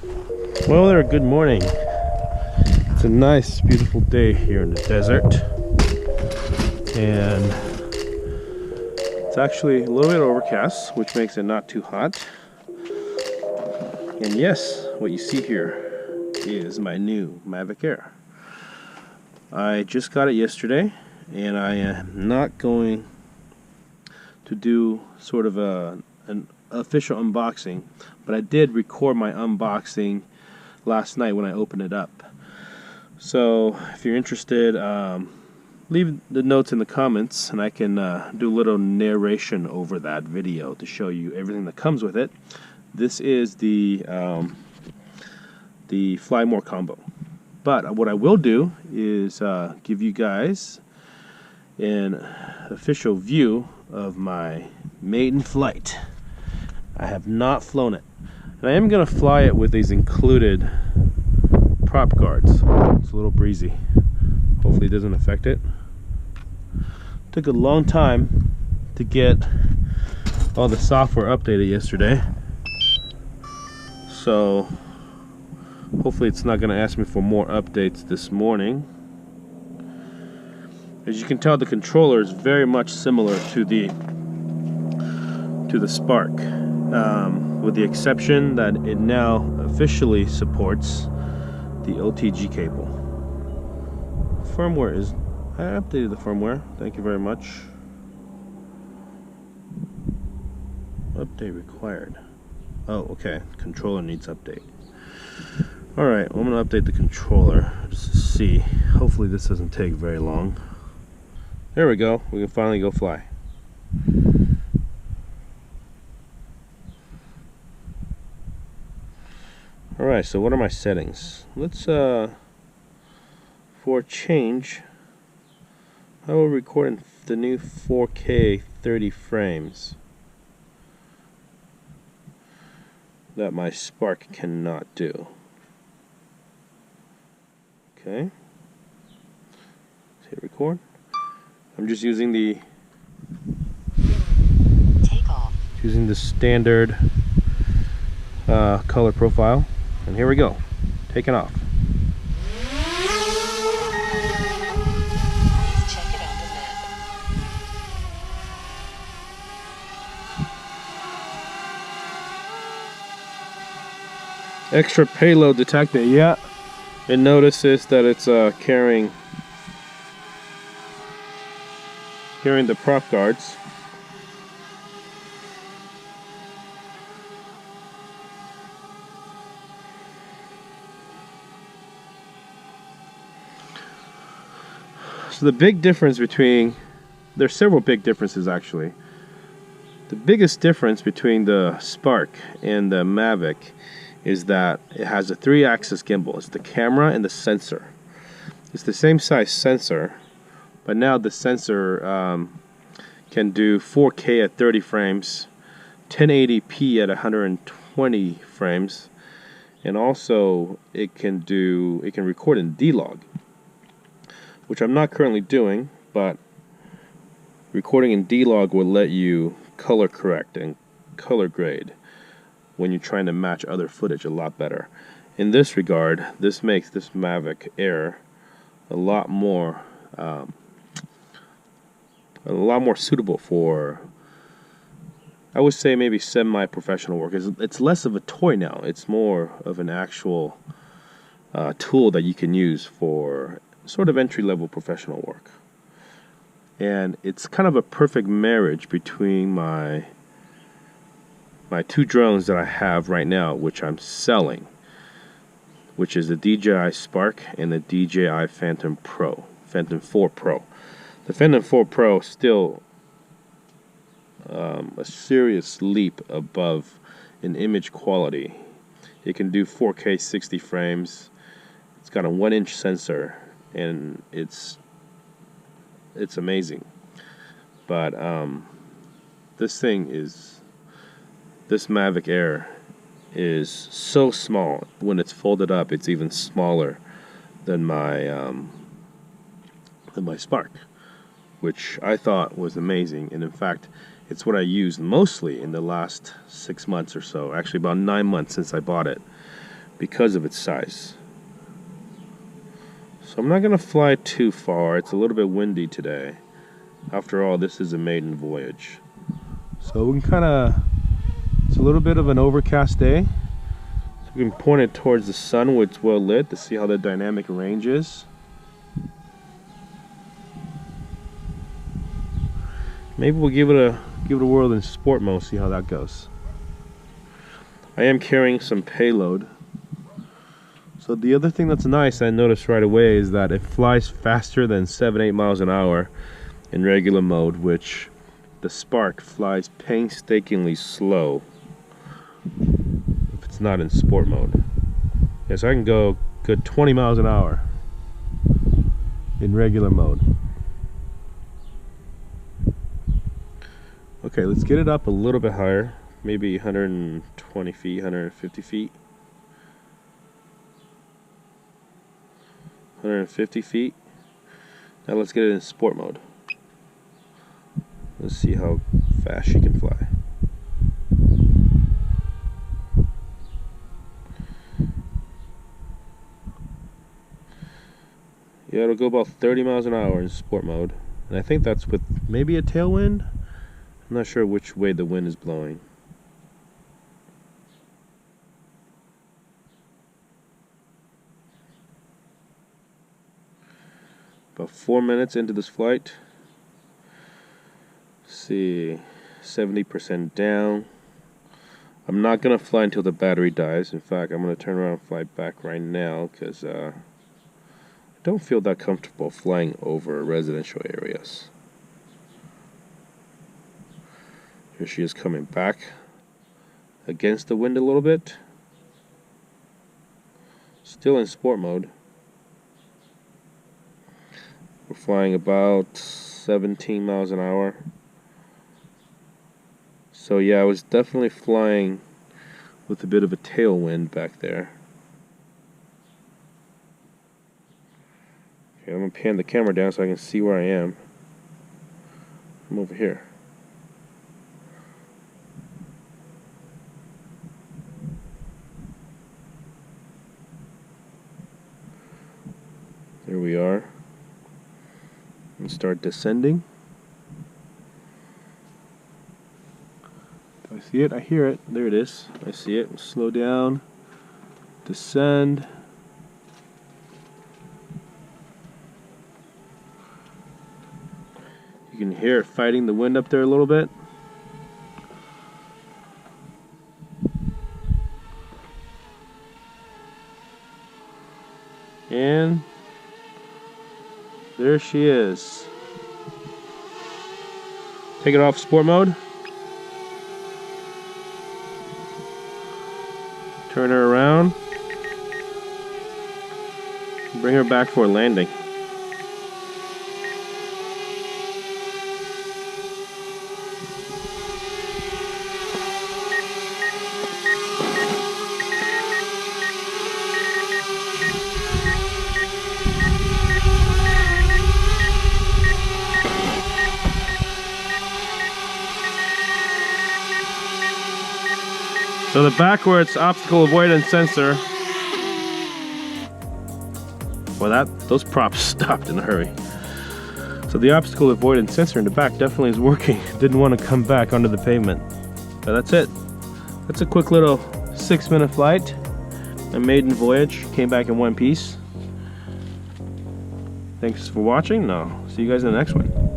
Well there, good morning. It's a nice, beautiful day here in the desert. And it's actually a little bit overcast, which makes it not too hot. And yes, what you see here is my new Mavic Air. I just got it yesterday, and I am not going to do sort of an official unboxing, but I did record my unboxing last night when I opened it up. So if you're interested, leave the notes in the comments and I can do a little narration over that video to show you everything that comes with it. This is the Fly More combo. But what I will do is give you guys an official view of my maiden flight. I have not flown it. And I am going to fly it with these included prop guards. It's a little breezy. Hopefully it doesn't affect it. Took a long time to get all the software updated yesterday. So hopefully it's not going to ask me for more updates this morning. As you can tell, the controller is very much similar to the Spark. With the exception that it now officially supports the OTG cable. Firmware is... I updated the firmware. Thank you very much. Update required. Oh, okay. Controller needs update. Alright, well, I'm going to update the controller just to see. Hopefully this doesn't take very long. There we go. We can finally go fly. Alright, so what are my settings? Let's, for a change, I will record in the new 4K 30 frames that my Spark cannot do. Okay. Let's hit record. I'm just using the standard color profile. And here we go, taking off. Please check it on the map. Extra payload detected. Yeah, it notices that it's carrying the prop guards. So the big difference between, there's several big differences actually. The biggest difference between the Spark and the Mavic is that it has a 3-axis gimbal. It's the camera and the sensor. It's the same size sensor, but now the sensor can do 4K at 30 frames, 1080p at 120 frames, and also it can record in D-Log, which I'm not currently doing, but recording in D-Log will let you color correct and color grade when you're trying to match other footage a lot better. In this regard, this makes this Mavic Air a lot more suitable for, I would say, maybe semi-professional work. It's less of a toy now. It's more of an actual tool that you can use for sort of entry-level professional work. And it's kind of a perfect marriage between my two drones that I have right now, which I'm selling, which is the DJI Spark and the DJI Phantom 4 Pro. The Phantom 4 Pro is still a serious leap above in image quality. It can do 4K 60 frames. It's got a 1-inch sensor, and it's amazing. But this Mavic Air is so small. When it's folded up, it's even smaller than my Spark, which I thought was amazing. And in fact, it's what I used mostly in the last 6 months or so. Actually, about 9 months since I bought it. because of its size. So I'm not going to fly too far. It's a little bit windy today. After all, this is a maiden voyage. So we can it's a little bit of an overcast day. So we can point it towards the sun where it's well lit to see how the dynamic range is. Maybe we'll give it a whirl in sport mode, see how that goes. I am carrying some payload. So the other thing that's nice I noticed right away is that it flies faster than 7-8 miles an hour in regular mode, which the Spark flies painstakingly slow if it's not in sport mode. Yeah, so I can go good 20 miles an hour in regular mode. Okay, let's get it up a little bit higher, maybe 120 feet, 150 feet. 150 feet. Now let's get it in sport mode. Let's see how fast she can fly. Yeah, it'll go about 30 miles an hour in sport mode. And I think that's with maybe a tailwind. I'm not sure which way the wind is blowing. About 4 minutes into this flight. Let's see, 70% down. I'm not gonna fly until the battery dies. In fact, I'm gonna turn around and fly back right now because I don't feel that comfortable flying over residential areas. Here she is coming back against the wind a little bit. Still in sport mode. We're flying about 17 miles an hour. So yeah, I was definitely flying with a bit of a tailwind back there. Okay, I'm going to pan the camera down so I can see where I am. I'm over here. There we are. And start descending. Do I see it? I hear it. There it is. I see it. We'll slow down. Descend. You can hear it fighting the wind up there a little bit. And there she is. Take it off sport mode. Turn her around. Bring her back for a landing. So the backwards obstacle avoidance sensor, well, those props stopped in a hurry. So the obstacle avoidance sensor in the back definitely is working. Didn't want to come back onto the pavement. But that's it. That's a quick little 6-minute flight. A maiden voyage. Came back in one piece. Thanks for watching. I'll see you guys in the next one.